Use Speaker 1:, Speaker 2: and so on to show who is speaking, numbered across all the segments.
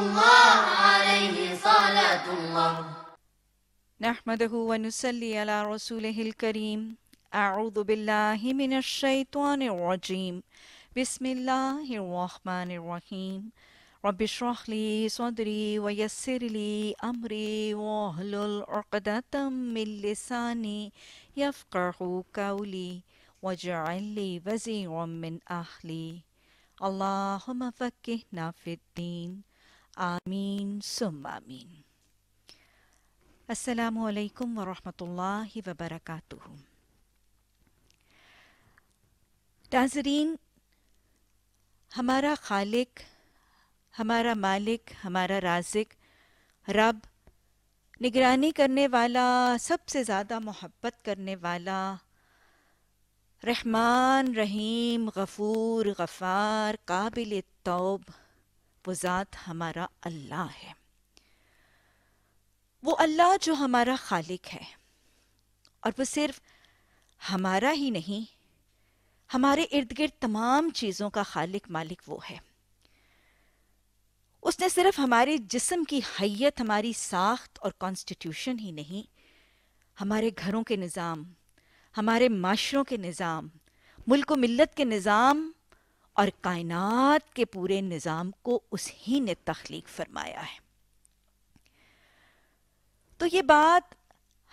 Speaker 1: الله عليه صلاة الله.
Speaker 2: نحمده ونصلي على رسوله الكريم. أعوذ بالله من الشيطان الرجيم. بسم الله الرحمن الرحيم. رب اشرح لي صدري ويسر لي أمري واحلل عقدة من لساني يفقهوا قولي واجعل لي وزيرا من أهلي. اللهم فقهنا في الدين. آمین ثم آمین. السلام علیکم ورحمۃ اللہ وبرکاتہ. ناظرین، ہمارا خالق، ہمارا مالک، ہمارا رازق، رب، نگرانی کرنے والا، سب سے زیادہ محبت کرنے والا، رحمان، رحیم، غفور، غفار، قابل توب، وہ ذات ہمارا اللہ ہے. وہ اللہ جو ہمارا خالق ہے، اور وہ صرف ہمارا ہی نہیں، ہمارے ارد گرد تمام چیزوں کا خالق مالک وہ ہے. اس نے صرف ہمارے جسم کی حیت، ہماری ساخت اور کانسٹیٹیوشن ہی نہیں، ہمارے گھروں کے نظام، ہمارے معاشروں کے نظام، ملک و ملت کے نظام اور کائنات کے پورے نظام کو اس ہی نے تخلیق فرمایا ہے. تو یہ بات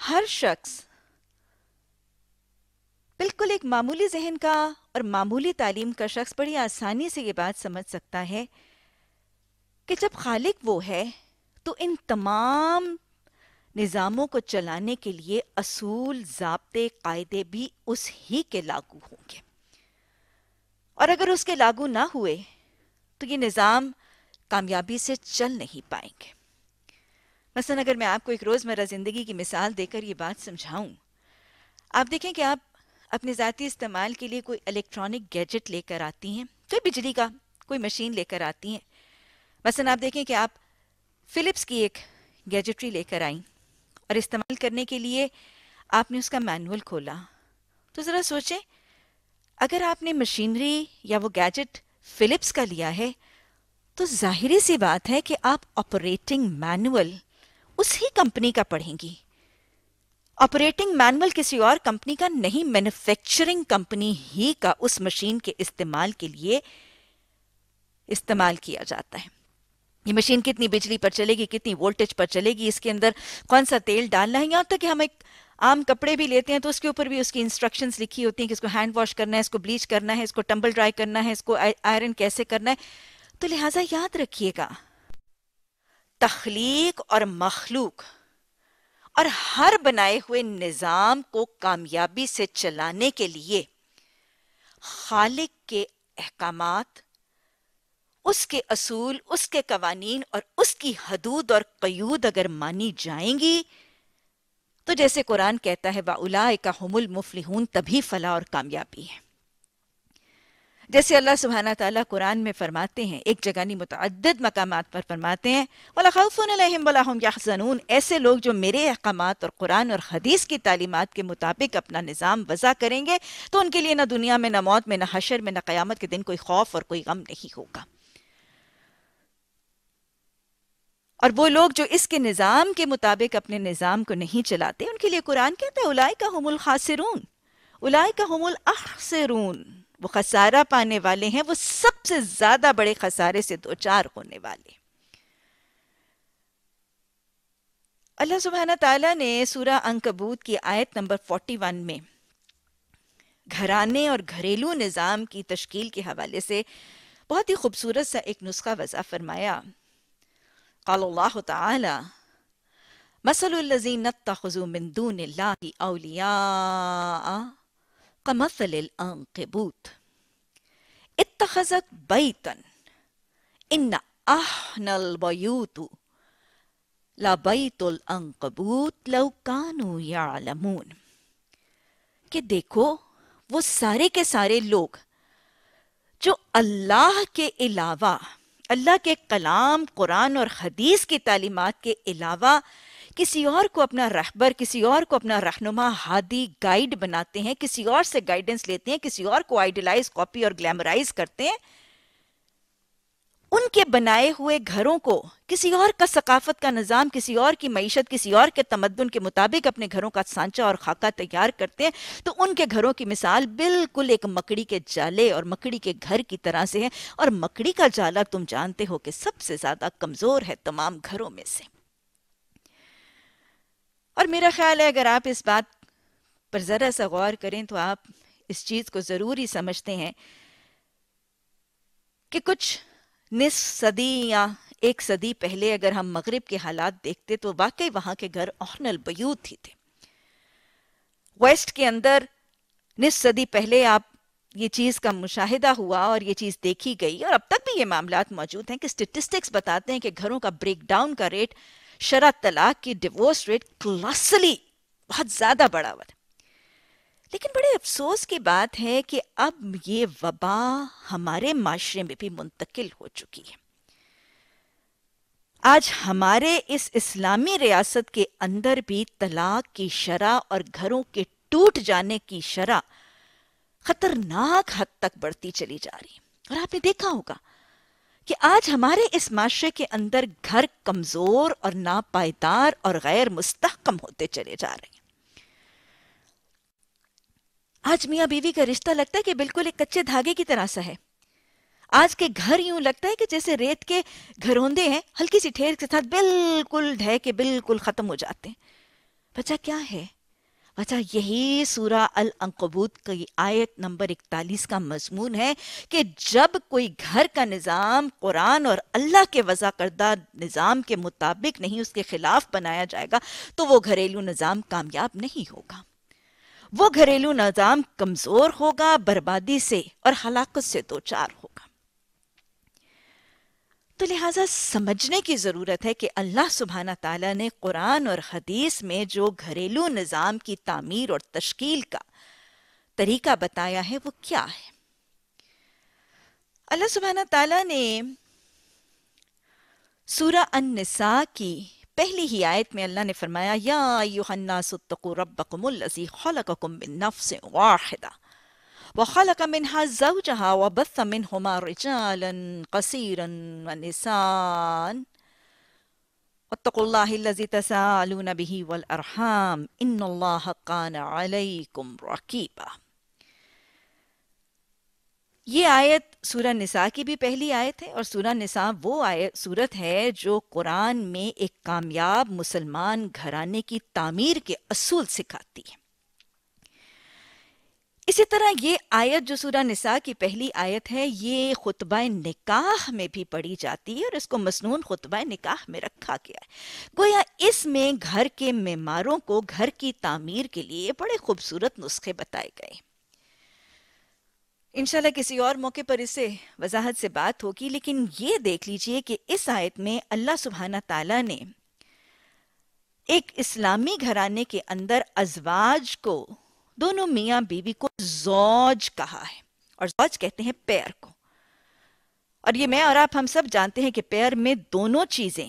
Speaker 2: ہر شخص بالکل ایک معمولی ذہن کا اور معمولی تعلیم کا شخص بڑی آسانی سے یہ بات سمجھ سکتا ہے کہ جب خالق وہ ہے تو ان تمام نظاموں کو چلانے کے لیے اصول، ضابطے، قاعدے بھی اس ہی کے لاگو ہوں گے، اور اگر اس کے لاگو نہ ہوئے تو یہ نظام کامیابی سے چل نہیں پائیں گے. مثلا اگر میں آپ کو ایک روزمرہ زندگی کی مثال دے کر یہ بات سمجھاؤں، آپ دیکھیں کہ آپ اپنے ذاتی استعمال کے لیے کوئی الیکٹرانک گیجٹ لے کر آتی ہیں، کوئی بجلی کا کوئی مشین لے کر آتی ہیں. مثلا آپ دیکھیں کہ آپ فلپس کی ایک گیجٹری لے کر آئیں اور استعمال کرنے کے لیے آپ نے اس کا مینول کھولا. تو ذرا سوچیں، اگر آپ نے مشینری یا وہ گیجٹ فلپس کا لیا ہے تو ظاہری سی بات ہے کہ آپ آپریٹنگ مینول اس ہی کمپنی کا پڑھیں گی. آپریٹنگ مینول کسی اور کمپنی کا نہیں، مینوفیکچرنگ کمپنی ہی کا اس مشین کے استعمال کے لیے استعمال کیا جاتا ہے. یہ مشین کتنی بجلی پر چلے گی، کتنی وولٹیج پر چلے گی، اس کے اندر کون سا تیل ڈالنا ہے، یہاں تک کہ ہم ایک عام کپڑے بھی لیتے ہیں تو اس کے اوپر بھی اس کی انسٹرکشنز لکھی ہوتی ہیں کہ اس کو ہینڈ واش کرنا ہے، اس کو بلیچ کرنا ہے، اس کو ٹمبل ڈرائی کرنا ہے، اس کو آئرن کیسے کرنا ہے. تو لہٰذا یاد رکھیے گا، تخلیق اور مخلوق اور ہر بنائے ہوئے نظام کو کامیابی سے چلانے کے لیے خالق کے احکامات، اس کے اصول، اس کے قوانین اور اس کی حدود اور قیود اگر مانی جائیں گی تو جیسے قرآن کہتا ہے وَأُولَئِكَ هُمُ الْمُفْلِحُونَ، تبھی فلاح اور کامیابی ہے. جیسے اللہ سبحانہ تعالیٰ قرآن میں فرماتے ہیں، ایک جگہ نہیں متعدد مقامات پر فرماتے ہیں وَلَا خَوْفٌ عَلَيْهِمْ وَلَا هُمْ يَحْزَنُونَ، ایسے لوگ جو میرے احکامات اور قرآن اور حدیث کی تعلیمات کے مطابق اپنا نظام وضع کریں گے تو ان کے لیے نہ دنیا میں، نہ موت میں، نہ حشر میں، نہ قیامت کے دن کوئی خوف اور کوئی غم نہیں ہوگا. اور وہ لوگ جو اس کے نظام کے مطابق اپنے نظام کو نہیں چلاتے، ان کے لیے قرآن کہتا ہے اولئک هم الخاسرون، اولئک هم الاخسرون، وہ خسارہ پانے والے ہیں، وہ سب سے زیادہ بڑے خسارے سے دوچار ہونے والے. اللہ سبحانہ تعالیٰ نے سورہ عنکبوت کی آیت نمبر 41 میں گھرانے اور گھریلو نظام کی تشکیل کے حوالے سے بہت ہی خوبصورت سا ایک نسخہ وضع فرمایا. قال اللہ تعالی مثل الذین اتخذوا من دون اللہ اولیاء کمثل العنکبوت اتخذت بیتا ان احسن البیوت لبیت العنکبوت لو کانوا یعلمون، کہ دیکھو وہ سارے کے سارے لوگ جو اللہ کے علاوہ، اللہ کے کلام، قرآن اور حدیث کی تعلیمات کے علاوہ کسی اور کو اپنا رہبر، کسی اور کو اپنا رہنما، ہادی، گائیڈ بناتے ہیں، کسی اور سے گائیڈنس لیتے ہیں، کسی اور کو آئیڈیلائز، کاپی اور گلیمرائز کرتے ہیں، ان کے بنائے ہوئے گھروں کو کسی اور کا ثقافت کا نظام، کسی اور کی معیشت، کسی اور کے تمدن کے مطابق اپنے گھروں کا سانچہ اور خاکہ تیار کرتے ہیں، تو ان کے گھروں کی مثال بالکل ایک مکڑی کے جالے اور مکڑی کے گھر کی طرح سے ہے، اور مکڑی کا جالا تم جانتے ہو کہ سب سے زیادہ کمزور ہے تمام گھروں میں سے۔ اور میرا خیال ہے اگر آپ اس بات پر ذرا سا غور کریں تو آپ اس چیز کو ضرور ہی سمجھتے ہیں کہ کچھ نصف صدی یا ایک صدی پہلے اگر ہم مغرب کے حالات دیکھتے تو واقعی وہاں کے گھر احن البیوت ہی تھے۔ ویسٹ کے اندر نصف صدی پہلے آپ یہ چیز کا مشاہدہ ہوا اور یہ چیز دیکھی گئی، اور اب تک بھی یہ معاملات موجود ہیں کہ سٹیٹسٹکس بتاتے ہیں کہ گھروں کا بریک ڈاؤن کا ریٹ، شرح طلاق کی، ڈیورس ریٹ کلاسلی بہت زیادہ بڑا ہوا تھا۔ لیکن بڑے افسوس کی بات ہے کہ اب یہ وبا ہمارے معاشرے میں بھی منتقل ہو چکی ہے۔ آج ہمارے اس اسلامی ریاست کے اندر بھی طلاق کی شرح اور گھروں کے ٹوٹ جانے کی شرح خطرناک حد تک بڑھتی چلی جا رہی ہے۔ اور آپ نے دیکھا ہوگا کہ آج ہمارے اس معاشرے کے اندر گھر کمزور اور ناپائیدار اور غیر مستحکم ہوتے چلے جا رہے ہیں۔ آج میاں بیوی کا رشتہ لگتا ہے کہ بالکل ایک کچے دھاگے کی طرح سا ہے۔ آج کے گھر یوں لگتا ہے کہ جیسے ریت کے گھروندے ہیں، ہلکی سی ٹھیر کے ساتھ بالکل ڈھہ کے بالکل ختم ہو جاتے ہیں۔ وجہ کیا ہے؟ وجہ یہی سورہ العنکبوت کی آیت نمبر 41 کا مضمون ہے کہ جب کوئی گھر کا نظام قرآن اور اللہ کے وضع کردہ نظام کے مطابق نہیں، اس کے خلاف بنایا جائے گا تو وہ گھریلو نظام کامیاب نہیں ہوگا۔ وہ گھریلو نظام کمزور ہوگا، بربادی سے اور ہلاکت سے دوچار ہوگا۔ تو لہٰذا سمجھنے کی ضرورت ہے کہ اللہ سبحانہ تعالیٰ نے قرآن اور حدیث میں جو گھریلو نظام کی تعمیر اور تشکیل کا طریقہ بتایا ہے وہ کیا ہے۔ اللہ سبحانہ تعالیٰ نے سورہ النساء کی پہلی ہی آیت میں اللہ نے فرمایا یا ایھا الناس اتقوا ربکم الذی خلقکم من نفس واحدہ وخلق منها زوجها وبث منهما رجالا كثيرا ونساء واتقوا الله الذي تساءلون به والأرحام إن الله كان عليكم رقيبا۔ یہ آیت سورہ نساء کی بھی پہلی آیت ہے، اور سورہ نساء وہ سورت ہے جو قرآن میں ایک کامیاب مسلمان گھرانے کی تعمیر کے اصول سکھاتی ہے۔ اسی طرح یہ آیت جو سورہ نساء کی پہلی آیت ہے، یہ خطبہ نکاح میں بھی پڑھی جاتی ہے، اور اس کو مسنون خطبہ نکاح میں رکھا گیا ہے۔ گویا اس میں گھر کے معماروں کو گھر کی تعمیر کے لیے بڑے خوبصورت نسخے بتائے گئے۔ انشاءاللہ کسی اور موقع پر اس سے وضاحت سے بات ہوگی، لیکن یہ دیکھ لیجئے کہ اس آیت میں اللہ سبحانہ تعالیٰ نے ایک اسلامی گھرانے کے اندر ازواج کو، دونوں میاں بیوی کو زوج کہا ہے، اور زوج کہتے ہیں پیر کو۔ اور یہ میں اور آپ ہم سب جانتے ہیں کہ پیر میں دونوں چیزیں،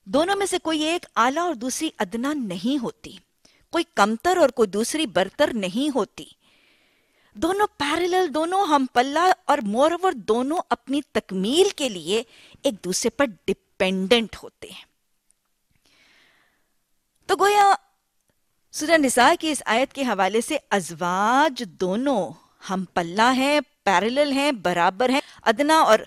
Speaker 2: دونوں میں سے کوئی ایک اعلیٰ اور دوسری ادنا نہیں ہوتی، کوئی کمتر اور کوئی دوسری برتر نہیں ہوتی، دونوں پیرلل، دونوں ہم پلہ، اور مور اوور دونوں اپنی تکمیل کے لیے ایک دوسرے پر ڈیپینڈنٹ ہوتے ہیں۔ تو گویا سورہ نساء کی اس آیت کے حوالے سے ازواج دونوں ہم پلہ ہیں، پیرلل ہیں، برابر ہیں، ادنا اور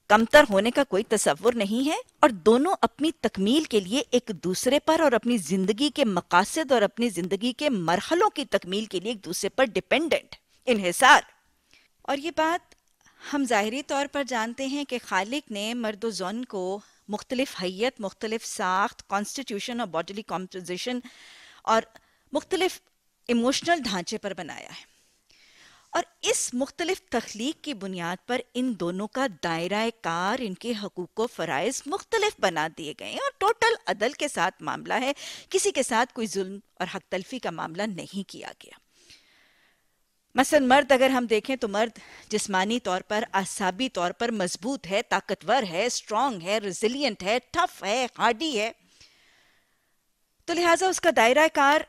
Speaker 2: کمتر ہونے کا کوئی تصور نہیں ہے، اور دونوں اپنی تکمیل کے لیے ایک دوسرے پر اور اپنی زندگی کے مقاصد اور اپنی زندگی کے مرحلوں کی تکمیل کے لیے ایک دوسرے پر ڈیپینڈنٹ، انحصار۔ اور یہ بات ہم ظاہری طور پر جانتے ہیں کہ خالق نے مرد و زن کو مختلف حیت، مختلف ساخت، کانسٹیٹیوشن اور باڈیلی کمپوزیشن اور مختلف ایموشنل ڈھانچے پر بنایا ہے، اور اس مختلف تخلیق کی بنیاد پر ان دونوں کا دائرہ کار، ان کے حقوق و فرائض مختلف بنا دیے گئے ہیں، اور ٹوٹل عدل کے ساتھ معاملہ ہے، کسی کے ساتھ کوئی ظلم اور حق تلفی کا معاملہ نہیں کیا گیا۔ مثلا مرد اگر ہم دیکھیں تو مرد جسمانی طور پر، اعصابی طور پر مضبوط ہے، طاقتور ہے، اسٹرانگ ہے، ریزیلینٹ ہے، ٹف ہے، ہارڈی ہے، تو لہٰذا اس کا دائرہ کار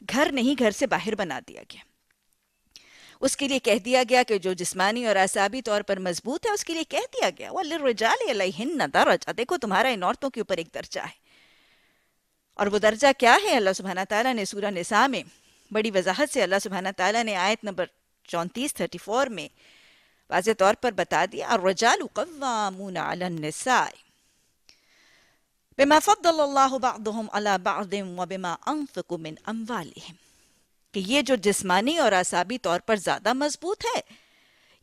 Speaker 2: گھر نہیں، گھر سے باہر بنا دیا گیا۔ اس کے لیے کہہ دیا گیا کہ جو جسمانی اور اعصابی طور پر مضبوط ہے اس کے لیے کہہ دیا گیا وَلِلرِّجَالِ عَلَيْهِنَّ دَرَجَةٌ، دیکھو تمہارا ان عورتوں کے اوپر ایک درجہ ہے. اور وہ درجہ کیا ہے؟ اللہ سبحانہ تعالیٰ نے سورہ نساء میں بڑی وضاحت سے اللہ سبحانہ تعالیٰ نے آیت نمبر 34 میں واضح طور پر بتا دیا الرجال قوامون علی النساء بما فضل اللہ بعضهم علی بعض وبما انفقوا من اموالهم، کہ یہ جو جسمانی اور اعصابی طور پر زیادہ مضبوط ہے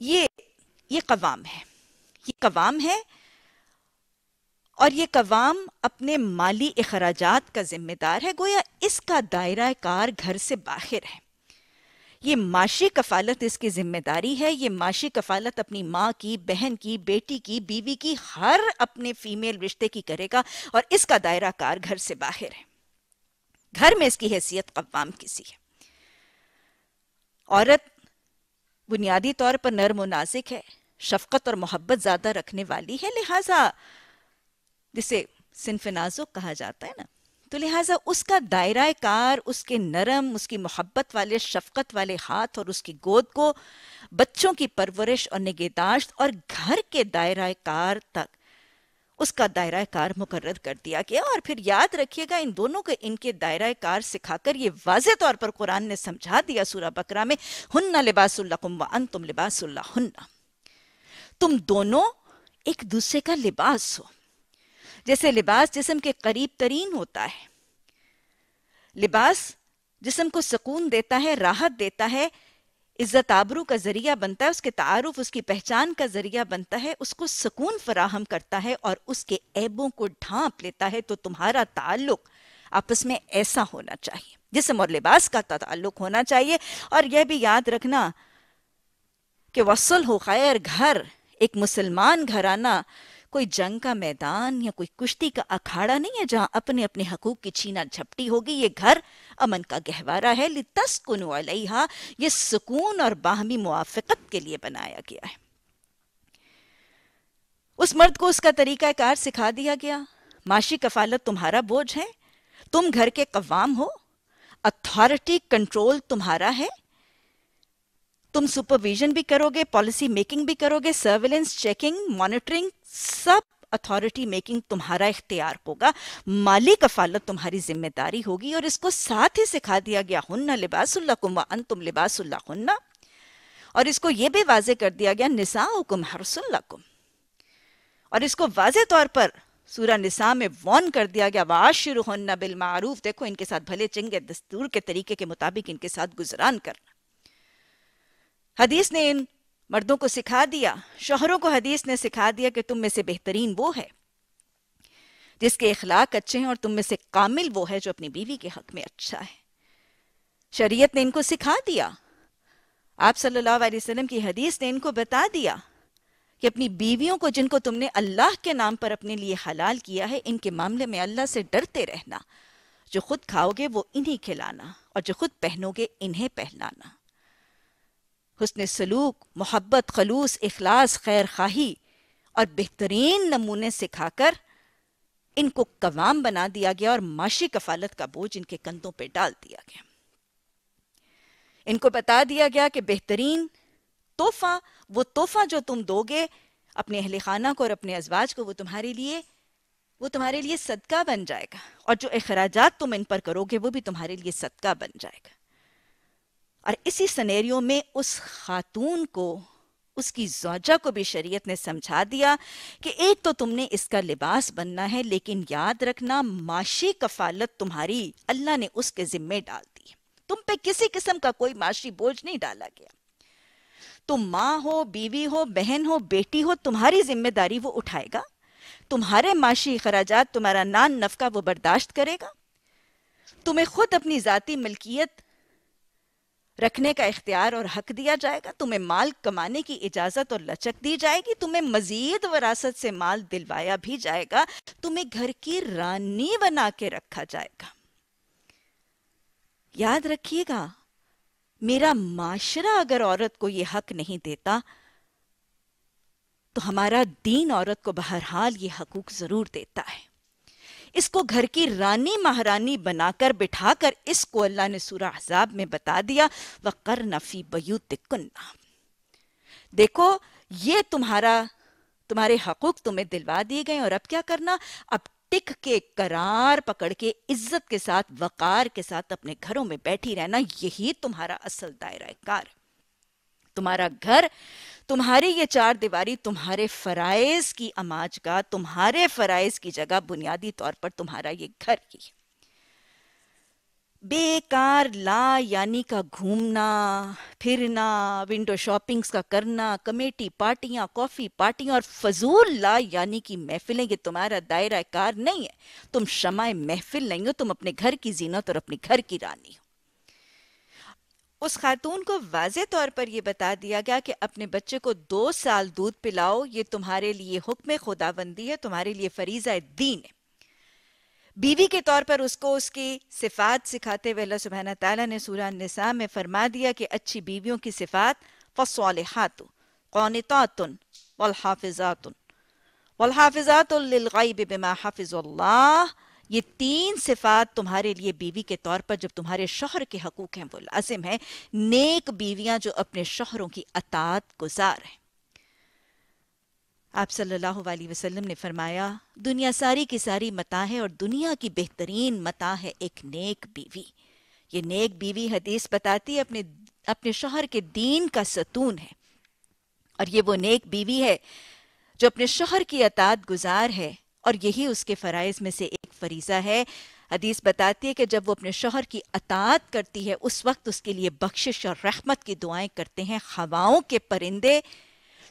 Speaker 2: یہ قوام ہے، یہ قوام ہے، اور یہ قوام اپنے مالی اخراجات کا ذمہ دار ہے. گویا اس کا دائرہ کار گھر سے باہر ہے. یہ معاشی کفالت اس کی ذمہ داری ہے. یہ معاشی کفالت اپنی ماں کی، بہن کی، بیٹی کی، بیوی کی، ہر اپنے فیمیل رشتے کی کرے گا، اور اس کا دائرہ کار گھر سے باہر ہے. گھر میں اس کی حیثیت قوام کسی ہے. عورت بنیادی طور پر نرم و نازک ہے، شفقت اور محبت زیادہ رکھنے والی ہے، لہٰذا جسے صنف نازک کہا جاتا ہے نا، تو لہٰذا اس کا دائرہ کار، اس کے نرم، اس کی محبت والے، شفقت والے ہاتھ اور اس کی گود کو بچوں کی پرورش اور نگہداشت اور گھر کے دائرہ کار تک اس کا دائرہ کار مقرر کر دیا گیا. اور پھر یاد رکھیے گا ان دونوں کو ان کے دائرہ کار سکھا کر یہ واضح طور پر قرآن نے سمجھا دیا سورہ بقرہ میں ہن لباس لکم وانتم لباس لہن، تم دونوں ایک دوسرے کا لباس ہو. جیسے لباس جسم کے قریب ترین ہوتا ہے، لباس جسم کو سکون دیتا ہے، راحت دیتا ہے، عزت آبرو کا ذریعہ بنتا ہے، اس کے تعارف، اس کی پہچان کا ذریعہ بنتا ہے، اس کو سکون فراہم کرتا ہے اور اس کے عیبوں کو ڈھانپ لیتا ہے. تو تمہارا تعلق آپس میں ایسا ہونا چاہیے، جسم اور لباس کا تعلق ہونا چاہیے. اور یہ بھی یاد رکھنا کہ وصلح خیر، گھر ایک مسلمان گھرانہ کوئی جنگ کا میدان یا کوئی کشتی کا اکھاڑا نہیں ہے جہاں اپنے اپنے حقوق کی چھینا جھپٹی ہوگی. یہ گھر امن کا گہوارہ ہے، لِتَسْكُنُوا عَلَيْهَا، یہ سکون اور باہمی موافقت کے لیے بنایا گیا ہے. اس مرد کو اس کا طریقہ کار سکھا دیا گیا. معاشی کفالت تمہارا بوجھ ہے، تم گھر کے قوام ہو، اتھارٹی کنٹرول تمہارا ہے، تم سپرویژن بھی کرو گے، پالیسی میکنگ بھی کرو گے، سرویلنس، چیکنگ، مانیٹرنگ، سب اتھارٹی میکنگ تمہارا اختیار ہوگا. مالی کفالت تمہاری ذمہ داری ہوگی. اور اس کو ساتھ ہی سکھا دیا گیا ہن لباس لکم وانتم لباس لہن، اور اس کو یہ بھی واضح کر دیا گیا نساؤکم حرث لکم، اور اس کو واضح طور پر سورہ نساء میں وارن کر دیا گیا وعاشرہن بالمعروف، دیکھو ان کے ساتھ بھلے چنگے دستور کے طریقے کے مطابق ان کے ساتھ گزران کرنا. حدیث نے ان مردوں کو سکھا دیا، شوہروں کو حدیث نے سکھا دیا کہ تم میں سے بہترین وہ ہے جس کے اخلاق اچھے ہیں، اور تم میں سے کامل وہ ہے جو اپنی بیوی کے حق میں اچھا ہے. شریعت نے ان کو سکھا دیا، آپ صلی اللہ علیہ وسلم کی حدیث نے ان کو بتا دیا کہ اپنی بیویوں کو جن کو تم نے اللہ کے نام پر اپنے لیے حلال کیا ہے، ان کے معاملے میں اللہ سے ڈرتے رہنا. جو خود کھاؤ گے وہ انہی کھلانا، اور جو خود پہنو گے انہیں پہنانا. حسن سلوک، محبت، خلوص، اخلاص، خیر خواہی اور بہترین نمونے سکھا کر ان کو قوام بنا دیا گیا، اور معاشی کفالت کا بوجھ ان کے کندھوں پہ ڈال دیا گیا. ان کو بتا دیا گیا کہ بہترین تحفہ، وہ تحفہ جو تم دو گے اپنے اہل خانہ کو اور اپنے ازواج کو، وہ تمہارے لیے صدقہ بن جائے گا، اور جو اخراجات تم ان پر کرو گے وہ بھی تمہارے لیے صدقہ بن جائے گا. اور اسی سینیریو میں اس خاتون کو، اس کی زوجہ کو بھی شریعت نے سمجھا دیا کہ ایک تو تم نے اس کا لباس بننا ہے، لیکن یاد رکھنا معاشی کفالت تمہاری اللہ نے اس کے ذمے ڈال دی. تم پہ کسی قسم کا کوئی معاشی بوجھ نہیں ڈالا گیا. تم ماں ہو، بیوی ہو، بہن ہو، بیٹی ہو، تمہاری ذمہ داری وہ اٹھائے گا. تمہارے معاشی اخراجات، تمہارا نان نفقہ وہ برداشت کرے گا. تمہیں خود اپنی ذاتی ملکیت رکھنے کا اختیار اور حق دیا جائے گا. تمہیں مال کمانے کی اجازت اور لچک دی جائے گی. تمہیں مزید وراثت سے مال دلوایا بھی جائے گا. تمہیں گھر کی رانی بنا کے رکھا جائے گا. یاد رکھیے گا، میرا معاشرہ اگر عورت کو یہ حق نہیں دیتا تو ہمارا دین عورت کو بہرحال یہ حقوق ضرور دیتا ہے. اس کو گھر کی رانی مہارانی بنا کر بٹھا کر اس کو اللہ نے سورہ احزاب میں بتا دیا وَقَرْنَ فِي بَيُوتِكُنَّ، دیکھو یہ تمہارے حقوق تمہیں دلوا دیے گئے، اور اب کیا کرنا؟ اب ٹک کے قرار پکڑ کے عزت کے ساتھ وقار کے ساتھ اپنے گھروں میں بیٹھی رہنا، یہی تمہارا اصل دائرہ کار ہے۔ تمہارا گھر، تمہاری یہ چار دیواری تمہارے فرائض کی اماج کا، تمہارے فرائض کی جگہ بنیادی طور پر تمہارا یہ گھر ہی ہے۔ بیکار لا یعنی کا گھومنا پھرنا، ونڈو شاپنگز کا کرنا، کمیٹی پارٹیاں، کافی پارٹیاں اور فضول لا یعنی کی محفلیں، یہ تمہارا دائرہ کار نہیں ہے۔ تم شمع محفل نہیں ہو، تم اپنے گھر کی زینت اور اپنے گھر کی رانی ہو۔ اس خاتون کو واضح طور پر یہ بتا دیا گیا کہ اپنے بچے کو 2 سال دودھ پلاؤ، یہ تمہارے لیے حکم خداوندی ہے، تمہارے لیے فریضہ دین ہے۔ بیوی کے طور پر اس کو اس کی صفات سکھاتے ہوئے اللہ سبحانہ تعالیٰ نے سورہ النساء میں فرما دیا کہ اچھی بیویوں کی صفات فَالصَّالِحَاتُ قَانِتَاتٌ وَالْحَافِظَاتُ لِلْغَيْبِ بِمَا حَفِظَ اللَّهُ، یہ 3 صفات تمہارے لیے بیوی کے طور پر جب تمہارے شوہر کے حقوق ہیں وہ لازم ہے۔ نیک بیویاں جو اپنے شوہروں کی اطاعت گزار ہیں۔ آپ صلی اللہ علیہ وسلم نے فرمایا دنیا ساری کی ساری متاع ہے، اور دنیا کی بہترین متاع ہے ایک نیک بیوی۔ یہ نیک بیوی حدیث بتاتی ہے اپنے شوہر کے دین کا ستون ہے، اور یہ وہ نیک بیوی ہے جو اپنے شوہر کی اطاعت گزار ہے، اور یہی اس کے فرائض میں سے ایک فریضہ ہے۔ حدیث بتاتی ہے کہ جب وہ اپنے شوہر کی اطاعت کرتی ہے اس وقت اس کے لیے بخشش اور رحمت کی دعائیں کرتے ہیں ہواؤں کے پرندے،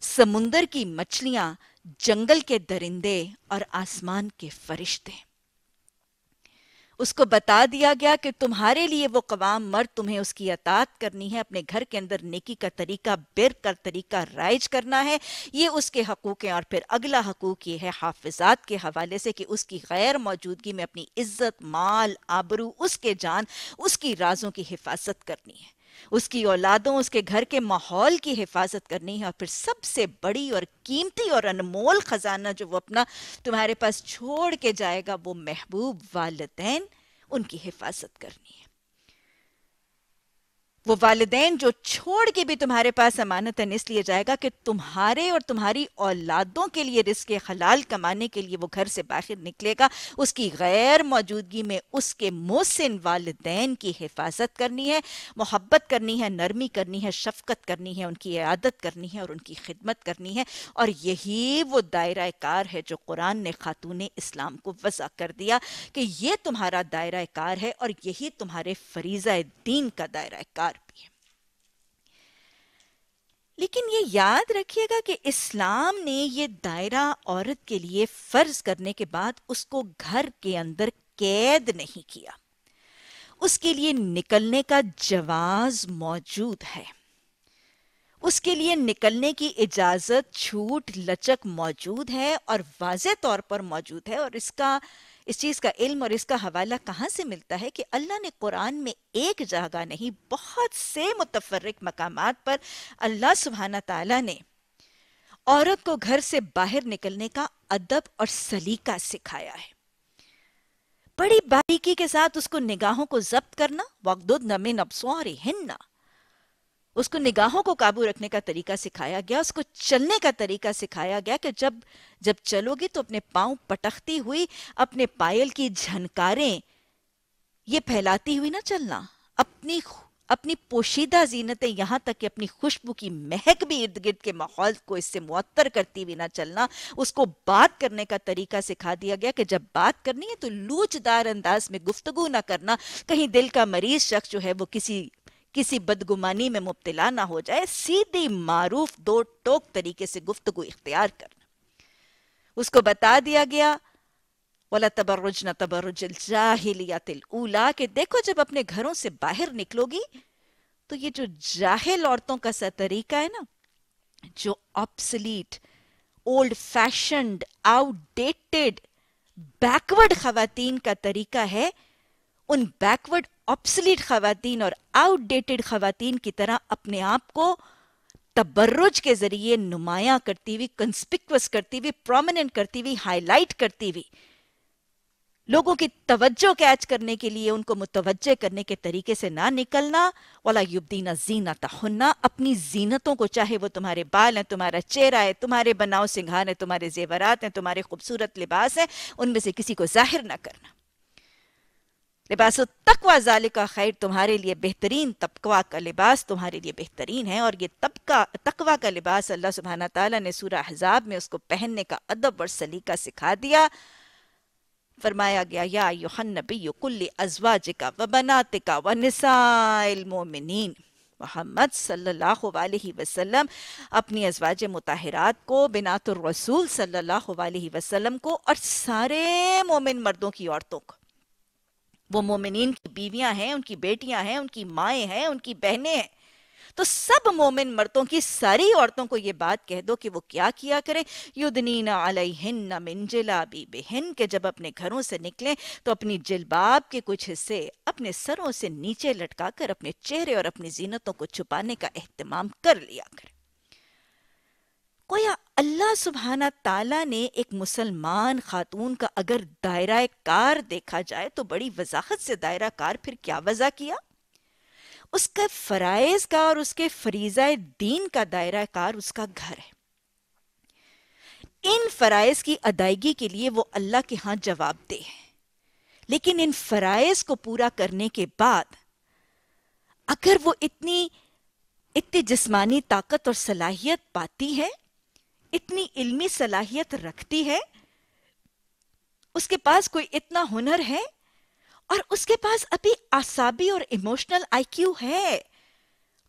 Speaker 2: سمندر کی مچھلیاں، جنگل کے درندے اور آسمان کے فرشتے۔ اس کو بتا دیا گیا کہ تمہارے لیے وہ قوام مرد تمہیں اس کی اطاعت کرنی ہے، اپنے گھر کے اندر نیکی کا طریقہ، بر کا طریقہ رائج کرنا ہے، یہ اس کے حقوق ہیں۔ اور پھر اگلا حقوق یہ ہے حافظات کے حوالے سے کہ اس کی غیر موجودگی میں اپنی عزت، مال، آبرو، اس کے جان، اس کی رازوں کی حفاظت کرنی ہے، اس کی اولادوں، اس کے گھر کے ماحول کی حفاظت کرنی ہے، اور پھر سب سے بڑی اور قیمتی اور انمول خزانہ جو وہ اپنا تمہارے پاس چھوڑ کے جائے گا وہ محبوب والدین، ان کی حفاظت کرنی ہے۔ وہ والدین جو چھوڑ کے بھی تمہارے پاس امانتاً اس لیے جائے گا کہ تمہارے اور تمہاری اولادوں کے لیے رزق حلال کمانے کے لیے وہ گھر سے باہر نکلے گا، اس کی غیر موجودگی میں اس کے محسن والدین کی حفاظت کرنی ہے، محبت کرنی ہے، نرمی کرنی ہے، شفقت کرنی ہے، ان کی عیادت کرنی ہے اور ان کی خدمت کرنی ہے۔ اور یہی وہ دائرہ کار ہے جو قرآن نے خاتون اسلام کو وضع کر دیا کہ یہ تمہارا دائرہ کار ہے، اور یہی تمہارے فریضہ دین کا دائرہ کار بھی ہے۔ لیکن یہ یاد رکھیے گا کہ اسلام نے یہ دائرہ عورت کے لیے فرض کرنے کے بعد اس کو گھر کے اندر قید نہیں کیا، اس کے لیے نکلنے کا جواز موجود ہے، اس کے لیے نکلنے کی اجازت، چھوٹ، لچک موجود ہے اور واضح طور پر موجود ہے۔ اور اس چیز کا علم اور اس کا حوالہ کہاں سے ملتا ہے کہ اللہ نے قرآن میں ایک جگہ نہیں بہت سے متفرق مقامات پر اللہ سبحانہ تعالیٰ نے عورت کو گھر سے باہر نکلنے کا ادب اور سلیقہ سکھایا ہے۔ بڑی باریکی کے ساتھ اس کو نگاہوں کو ضبط کرنا، وَغْضُضْنَ مِنْ أَبْصَارِهِنَّ، اس کو نگاہوں کو قابو رکھنے کا طریقہ سکھایا گیا، اس کو چلنے کا طریقہ سکھایا گیا کہ جب چلو گی تو اپنے پاؤں پٹکتی ہوئی، اپنے پائل کی جھنکاریں یہ پھیلاتی ہوئی نہ چلنا، اپنی پوشیدہ زینتیں یہاں تک کہ اپنی خوشبو کی مہک بھی ارد گرد کے ماحول کو اس سے معطر کرتی ہوئی نہ چلنا۔ اس کو بات کرنے کا طریقہ سکھا دیا گیا کہ جب بات کرنی ہے تو لوچ دار انداز میں گفتگو نہ کرنا، کہیں دل کا مریض شخص جو ہے وہ کسی بدگمانی میں مبتلا نہ ہو جائے، سیدھی معروف دو ٹوک طریقے سے گفتگو اختیار کرنا۔ اس کو بتا دیا گیا وَلَا تَبَرُّجْنَ تَبَرُّجَ الْجَاهِلِيَّةِ الْأُولَىٰ کہ دیکھو جب اپنے گھروں سے باہر نکلو گی تو یہ جو جاہل عورتوں کا سا طریقہ ہے نا، جو obsolete, old fashioned, out dated, backward خواتین کا طریقہ ہے، ان بیکورڈ آبسلیٹ خواتین اور آؤٹ ڈیٹڈ خواتین کی طرح اپنے آپ کو تبرج کے ذریعے نمایاں کرتی ہوئی، کنسپیکوس کرتی ہوئی، پرومیننٹ کرتی ہوئی، ہائی لائٹ کرتی ہوئی لوگوں کی توجہ کیچ کرنے کے لیے ان کو متوجہ کرنے کے طریقے سے نہ نکلنا. وَلَا يُبْدِينَ زِينَتَهُنَّ، اپنی زینتوں کو، چاہے وہ تمہارے بال ہیں، تمہارا چہرہ ہے، تمہارے بناؤ سنگھار ہیں، تمہارے زیورات ہیں، تمہارے خوبصورت لباس ہیں، ان میں سے کسی کو ظاہر نہ کرنا. لباس التقوی ذالک خیر، تمہارے لیے بہترین تقوی کا لباس تمہارے لیے بہترین ہے. اور یہ تقوی کا لباس اللہ سبحانہ تعالیٰ نے سورہ احزاب میں اس کو پہننے کا ادب اور سلیقہ سکھا دیا. فرمایا گیا یا ایھا النبی قل لازواجک وبناتک ونساء المؤمنین، محمد صلی اللہ علیہ وسلم اپنی ازواج مطہرات کو، بنات الرسول صلی اللہ علیہ وسلم کو، اور سارے مومن مردوں کی عورتوں کو. وہ مومنین کی بیویاں ہیں، ان کی بیٹیاں ہیں، ان کی مائیں ہیں، ان کی بہنیں ہیں. تو سب مومن مردوں کی ساری عورتوں کو یہ بات کہہ دو کہ وہ کیا کیا کریں. یدنین علیہن من جلابیبہن، کہ جب اپنے گھروں سے نکلیں تو اپنی جلباب کے کچھ حصے اپنے سروں سے نیچے لٹکا کر اپنے چہرے اور اپنی زینتوں کو چھپانے کا اہتمام کر لیا کریں. گویا اللہ سبحانہ تعالیٰ نے ایک مسلمان خاتون کا اگر دائرہ کار دیکھا جائے تو بڑی وضاحت سے دائرہ کار پھر کیا وضع کیا. اس کے فرائض کا اور اس کے فریضہ دین کا دائرہ کار اس کا گھر ہے. ان فرائض کی ادائیگی کے لیے وہ اللہ کے ہاں جواب دہ ہے. لیکن ان فرائض کو پورا کرنے کے بعد اگر وہ اتنی جسمانی طاقت اور صلاحیت پاتی ہے، اتنی علمی صلاحیت رکھتی ہے، اس کے پاس کوئی اتنا ہنر ہے، اور اس کے پاس ابھی اعصابی اور ایموشنل آئی کیو ہے،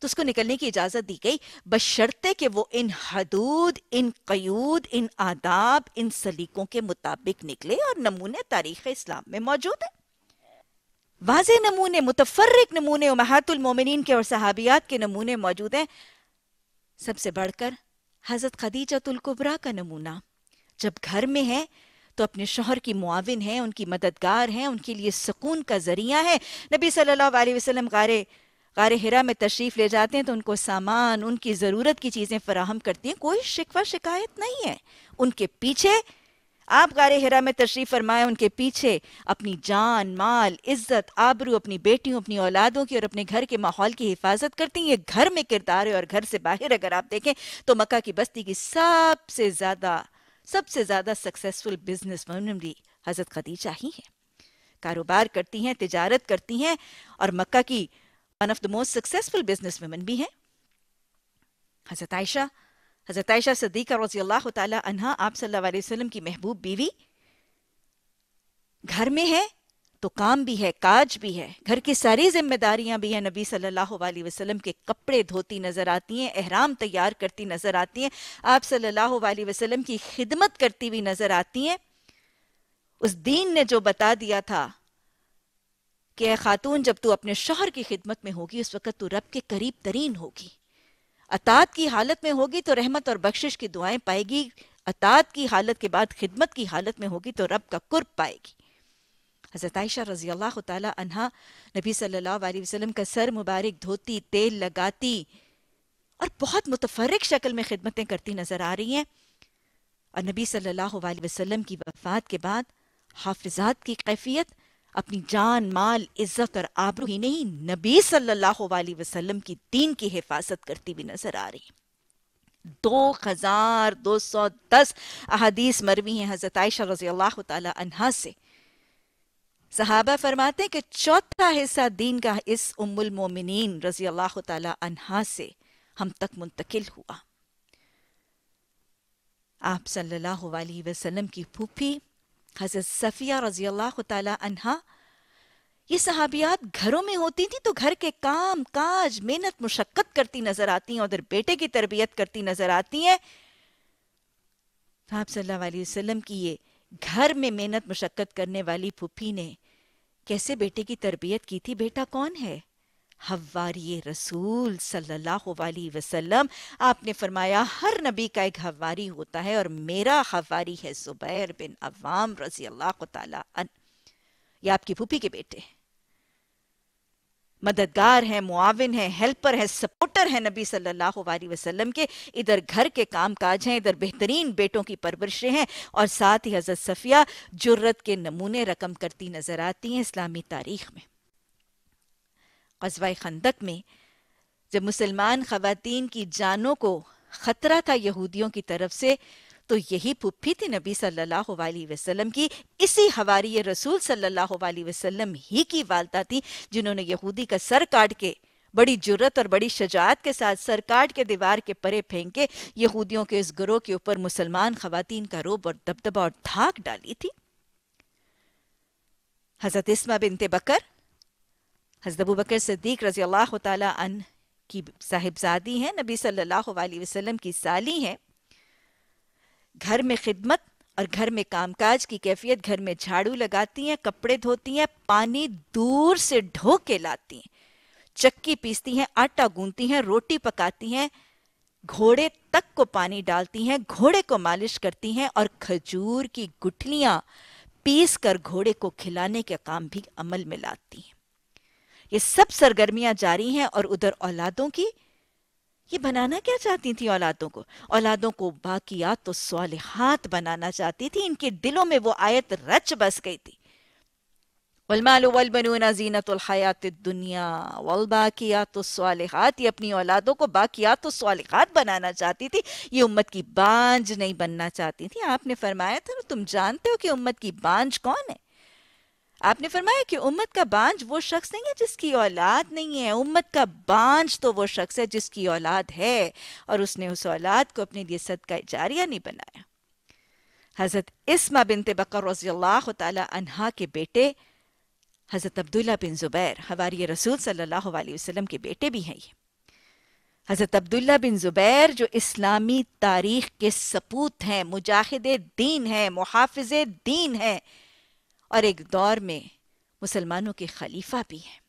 Speaker 2: تو اس کو نکلنے کی اجازت دی گئی، بشرطے کہ وہ ان حدود، ان قیود، ان آداب، ان سلیقوں کے مطابق نکلے. اور نمونے تاریخ اسلام میں موجود ہیں، واضح نمونے، متفرق نمونے، امہات المومنین کے اور صحابیات کے نمونے موجود ہیں. سب سے بڑھ کر حضرت خدیجہ الکبریٰ کا نمونہ، جب گھر میں ہے تو اپنے شوہر کی معاون ہیں، ان کی مددگار ہیں، ان کے لیے سکون کا ذریعہ ہے. نبی صلی اللہ علیہ وسلم غار حرا میں تشریف لے جاتے ہیں تو ان کو سامان، ان کی ضرورت کی چیزیں فراہم کرتی ہیں، کوئی شکوہ شکایت نہیں ہے. ان کے پیچھے آپ غار حرا میں تشریف فرمائے، ان کے پیچھے اپنی جان، مال، عزت، آبرو، اپنی بیٹیوں، اپنی اولادوں کی اور اپنے گھر کے ماحول کی حفاظت کرتی ہیں. یہ گھر میں کردار ہے. اور گھر سے باہر اگر آپ دیکھیں تو مکہ کی بستی کی سب سے زیادہ سکسیسفل بزنس وومن بھی حضرت خدیجہ ہی ہیں. کاروبار کرتی ہیں، تجارت کرتی ہیں، اور مکہ کی one of the most successful business woman بھی ہیں. حضرت عائشہ صدیقہ رضی اللہ تعالی عنہا، آپ صلی اللہ علیہ وسلم کی محبوب بیوی، گھر میں ہے تو کام بھی ہے، کاج بھی ہے، گھر کی ساری ذمہ داریاں بھی ہیں. نبی صلی اللہ علیہ وسلم کے کپڑے دھوتی نظر آتی ہیں، احرام تیار کرتی نظر آتی ہیں، آپ صلی اللہ علیہ وسلم کی خدمت کرتی ہوئی نظر آتی ہیں. اس دین نے جو بتا دیا تھا کہ اے خاتون، جب تو اپنے شوہر کی خدمت میں ہوگی اس وقت تو رب کے قریب ترین ہوگی. اطاعت کی حالت میں ہوگی تو رحمت اور بخشش کی دعائیں پائے گی. اطاعت کی حالت کے بعد خدمت کی حالت میں ہوگی تو رب کا قرب پائے گی. حضرت عائشہ رضی اللہ تعالی عنہا نبی صلی اللہ علیہ وسلم کا سر مبارک دھوتی، تیل لگاتی اور بہت متفرق شکل میں خدمتیں کرتی نظر آ رہی ہیں. اور نبی صلی اللہ علیہ وسلم کی وفات کے بعد حافظات کی کیفیت اپنی جان، مال، عزت اور آبرو ہی نہیں، نبی صلی اللہ علیہ وسلم کی دین کی حفاظت کرتی بھی نظر آ رہی. 2210 احادیث مروی ہیں حضرت عائشہ رضی اللہ تعالی عنہا سے. صحابہ فرماتے ہیں کہ چوتھا حصہ دین کا اس ام المومنین رضی اللہ تعالی عنہا سے ہم تک منتقل ہوا. آپ صلی اللہ علیہ وسلم کی پھوپھی حضرت صفیہ رضی اللہ تعالی عنہا، یہ صحابیات گھروں میں ہوتی تھی تو گھر کے کام کاج، محنت مشقت کرتی نظر آتی ہیں، ادھر بیٹے کی تربیت کرتی نظر آتی ہیں. آپ صلی اللہ علیہ وسلم کی یہ گھر میں محنت مشقت کرنے والی پھوپھی نے کیسے بیٹے کی تربیت کی تھی؟ بیٹا کون ہے؟ حواری رسول صلی اللہ علیہ وسلم. آپ نے فرمایا ہر نبی کا ایک حواری ہوتا ہے، اور میرا حواری ہے زبیر بن عوام رضی اللہ تعالی عنہ. یہ آپ کی پھوپھی کے بیٹے ہیں. مددگار ہیں، معاون ہیں، ہیلپر ہیں، سپورٹر ہیں نبی صلی اللہ علیہ وسلم کے. ادھر گھر کے کام کاج ہیں، ادھر بہترین بیٹوں کی پرورشیں ہیں، اور ساتھ ہی حضرت صفیہ جرت کے نمونے رقم کرتی نظر آتی ہیں اسلامی تاریخ میں. غزوہ خندق میں جب مسلمان خواتین کی جانوں کو خطرہ تھا یہودیوں کی طرف سے، تو یہی پھپھی تھی نبی صلی اللہ علیہ وسلم کی، اسی حواری رسول صلی اللہ علیہ وسلم ہی کی والدہ تھی جنہوں نے یہودی کا سر کاٹ کے بڑی جرت اور بڑی شجاعت کے ساتھ سر کاٹ کے دیوار کے پرے پھینک کے یہودیوں کے اس گروہ کے اوپر مسلمان خواتین کا رعب اور دبدبہ اور دھاک ڈالی تھی. حضرت اسمہ بنت بکر حضرت ابو بکر صدیق رضی اللہ تعالی عنہ کی صاحبزادی ہیں، نبی صلی اللہ علیہ وسلم کی سالی ہیں. گھر میں خدمت اور گھر میں کام کاج کی کیفیت، گھر میں جھاڑو لگاتی ہیں، کپڑے دھوتی ہیں، پانی دور سے ڈھو کے لاتی ہیں، چکی پیستی ہیں، آٹا گونتی ہیں، روٹی پکاتی ہیں، گھوڑے تک کو پانی ڈالتی ہیں، گھوڑے کو مالش کرتی ہیں، اور کھجور کی گٹھلیاں پیس کر گھوڑے کو کھلانے کے کام بھی عمل میں لاتی ہیں. یہ سب سرگرمیاں جاری ہیں. اور ادھر اولادوں کی یہ بنانا کیا چاہتی تھی؟ اولادوں کو باقیات و صالحات بنانا چاہتی تھی. ان کے دلوں میں وہ آیت رچ بس گئی تھی، والمال والبنون زینت الحیات الدنیا والباقیات الصالحات. یہ اپنی اولادوں کو باقیات و صالحات بنانا چاہتی تھی، یہ امت کی بانجھ نہیں بننا چاہتی تھی. آپ نے فرمایا تھا تم جانتے ہو کہ امت کی بانجھ کون ہے؟ آپ نے فرمایا کہ امت کا بانجھ وہ شخص نہیں ہے جس کی اولاد نہیں ہے، امت کا بانجھ تو وہ شخص ہے جس کی اولاد ہے اور اس نے اس اولاد کو اپنے لیے صدقہ جاریہ نہیں بنایا. حضرت اسمہ بنت بکر رضی اللہ تعالی عنہا کے بیٹے حضرت عبداللہ بن زبیر حواری رسول صلی اللہ علیہ وسلم کے بیٹے بھی ہیں. یہ حضرت عبداللہ بن زبیر جو اسلامی تاریخ کے سپوت ہیں، مجاہد دین ہیں، محافظ دین ہیں، اور ایک دور میں مسلمانوں کے خلیفہ بھی ہیں،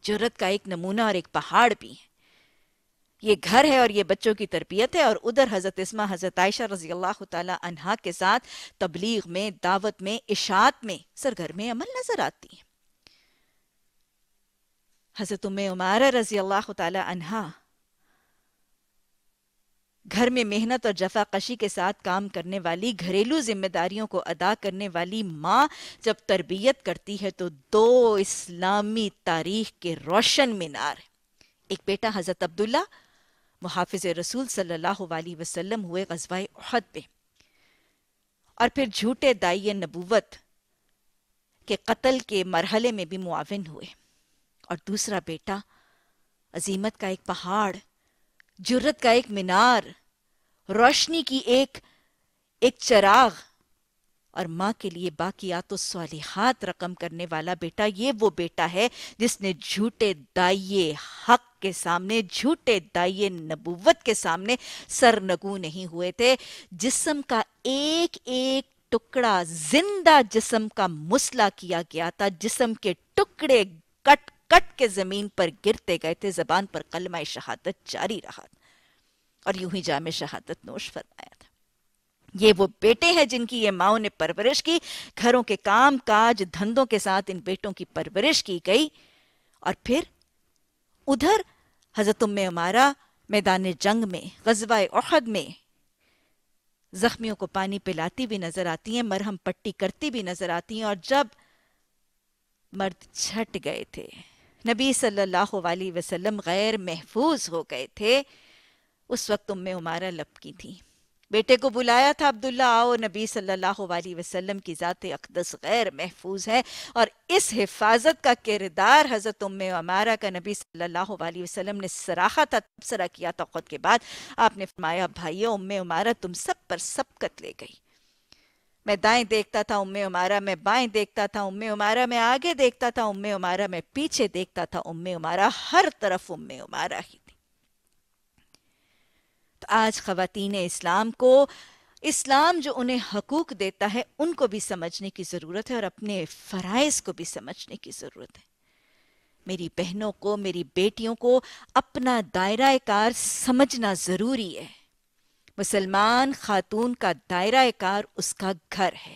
Speaker 2: جرت کا ایک نمونہ اور ایک پہاڑ بھی ہیں. یہ گھر ہے اور یہ بچوں کی تربیت ہے. اور ادھر حضرت اسمہ حضرت عائشہ رضی اللہ تعالی عنہا کے ساتھ تبلیغ میں، دعوت میں، اشاعت میں سرگرم عمل نظر آتی ہیں. حضرت ام عمارہ رضی اللہ تعالی عنہا گھر میں محنت اور جفا کشی کے ساتھ کام کرنے والی، گھریلو ذمہ داریوں کو ادا کرنے والی ماں جب تربیت کرتی ہے تو دو اسلامی تاریخ کے روشن مینار ہیں. ایک بیٹا حضرت عبداللہ محافظ رسول صلی اللہ علیہ وسلم ہوئے غزوہ احد پہ، اور پھر جھوٹے داعی نبوت کے قتل کے مرحلے میں بھی معاون ہوئے. اور دوسرا بیٹا عظیمت کا ایک پہاڑ، جرت کا ایک مینار، روشنی کی ایک چراغ، اور ماں کے لیے باقیات الصالحات رقم کرنے والا بیٹا. یہ وہ بیٹا ہے جس نے جھوٹے داعیے حق کے سامنے، جھوٹے داعیے نبوت کے سامنے سرنگو نہیں ہوئے تھے. جسم کا ایک ایک ٹکڑا زندہ جسم کا مسئلہ کیا گیا تھا، جسم کے ٹکڑے کٹ کٹ کے زمین پر گرتے گئے تھے، زبان پر کلمہ شہادت جاری رہا تھا، اور یوں ہی جام شہادت نوش فرمایا تھا. یہ وہ بیٹے ہیں جن کی یہ ماؤں نے پرورش کی، گھروں کے کام کاج دھندوں کے ساتھ ان بیٹوں کی پرورش کی گئی. اور پھر ادھر حضرت ام عمارہ میدان جنگ میں، غزوہ احد میں زخمیوں کو پانی پلاتی بھی نظر آتی ہیں، مرہم پٹی کرتی بھی نظر آتی ہیں. اور جب مرد چھٹ گئے تھے، نبی صلی اللہ علیہ وسلم غیر محفوظ ہو گئے تھے، اس وقت ام عمارہ لپکی تھی. بیٹے کو بلایا تھا، عبداللہ آؤ، نبی صلی اللہ علیہ وسلم کی ذات اقدس غیر محفوظ ہے. اور اس حفاظت کا کردار حضرت ام عمارہ کا نبی صلی اللہ علیہ وسلم نے سراہا تھا، تبصرہ کیا تھا. خود کے بعد آپ نے فرمایا بھائیو، ام عمارہ تم سب پر سبقت لے گئی. میں دائیں دیکھتا تھا ام عمارہ، میں بائیں دیکھتا تھا ام عمارہ، میں آگے دیکھتا تھا ام عمارہ، میں پیچھے دیکھتا تھا ام عمارہ، ہر طرف ام عمارہ ہی تھی. تو آج خواتین اسلام کو، اسلام جو انہیں حقوق دیتا ہے ان کو بھی سمجھنے کی ضرورت ہے، اور اپنے فرائض کو بھی سمجھنے کی ضرورت ہے. میری بہنوں کو، میری بیٹیوں کو اپنا دائرہ کار سمجھنا ضروری ہے. مسلمان خاتون کا دائرہ کار اس کا گھر ہے،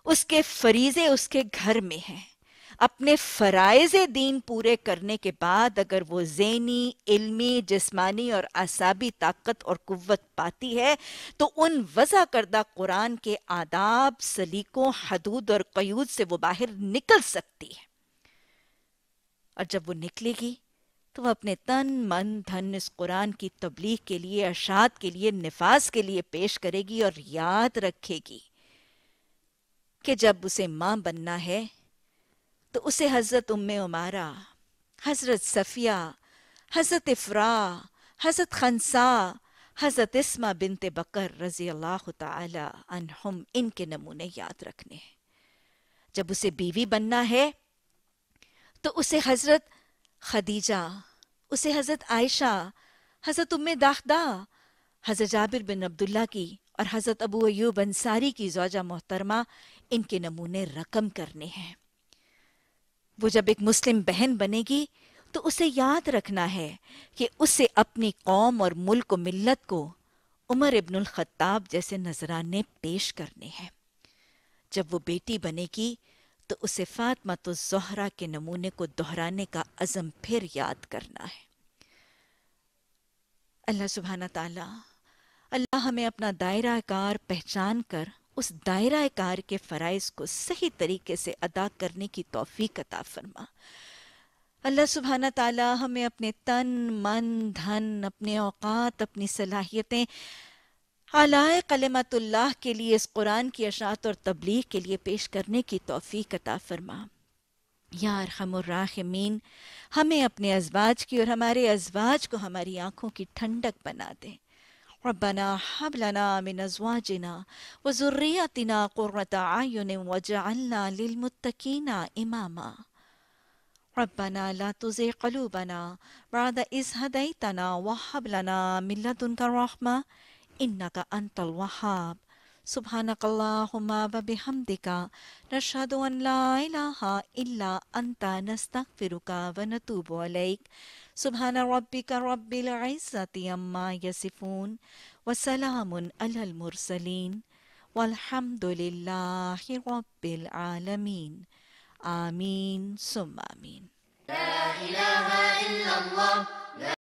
Speaker 2: اس کے فریضے اس کے گھر میں ہیں. اپنے فرائض دین پورے کرنے کے بعد اگر وہ ذہنی، علمی، جسمانی اور اعصابی طاقت اور قوت پاتی ہے تو ان وضع کردہ قرآن کے آداب، سلیقوں، حدود اور قیود سے وہ باہر نکل سکتی ہے، اور جب وہ نکلے گی تو وہ اپنے تن من دھن اس قرآن کی تبلیغ کے لیے، ارشاد کے لیے، نفاذ کے لیے پیش کرے گی، اور یاد رکھے گی کہ جب اسے ماں بننا ہے تو اسے حضرت ام عمارہ، حضرت صفیہ، حضرت افراء، حضرت خنسا، حضرت اسمہ بنت بکر رضی اللہ تعالی عنہم، ان کے نمونے یاد رکھنے ہیں۔ جب اسے بیوی بننا ہے تو اسے حضرت خدیجہ، اسے حضرت عائشہ، حضرت ام داخدہ، حضرت جابر بن عبداللہ کی اور حضرت ابو ایوب انصاری کی زوجہ محترمہ، ان کے نمونے رقم کرنے ہیں۔ وہ جب ایک مسلم بہن بنے گی تو اسے یاد رکھنا ہے کہ اسے اپنی قوم اور ملک و ملت کو عمر ابن الخطاب جیسے نذرانے پیش کرنے ہیں۔ جب وہ بیٹی بنے گی تو اسے فاطمۃ الزہرا کے نمونے کو دہرانے کا عزم پھر یاد کرنا ہے۔ اللہ سبحانہ تعالی، اللہ ہمیں اپنا دائرہ کار پہچان کر اس دائرہ کار کے فرائض کو صحیح طریقے سے ادا کرنے کی توفیق عطا فرما۔ اللہ سبحانہ تعالی ہمیں اپنے تن، من، دھن، اپنے اوقات، اپنی صلاحیتیں اعلی کلمت اللہ کے لیے، اس قرآن کی اشاعت اور تبلیغ کے لیے پیش کرنے کی توفیق عطا فرما۔ یا ارحم الراحمین، ہمیں اپنے ازواج کی اور ہمارے ازواج کو ہماری آنکھوں کی ٹھنڈک بنا دے۔ ربنا هب لنا من ازواجنا وذرياتنا قرة اعين واجعلنا للمتقين اماما۔ ربنا لا تزغ قلوبنا بعد إذ هديتنا وهب لنا من لدنك رحمة إنك أنت الوهاب۔ سبحانك اللهم وبحمدك نشهد أن لا إله إلا أنت نستغفرك ونتوب إليك۔ سبحان ربك رب العزة عما يصفون وسلام على المرسلين والحمد لله رب العالمين۔ آمين ثم آمين۔
Speaker 1: لا إله إلا الله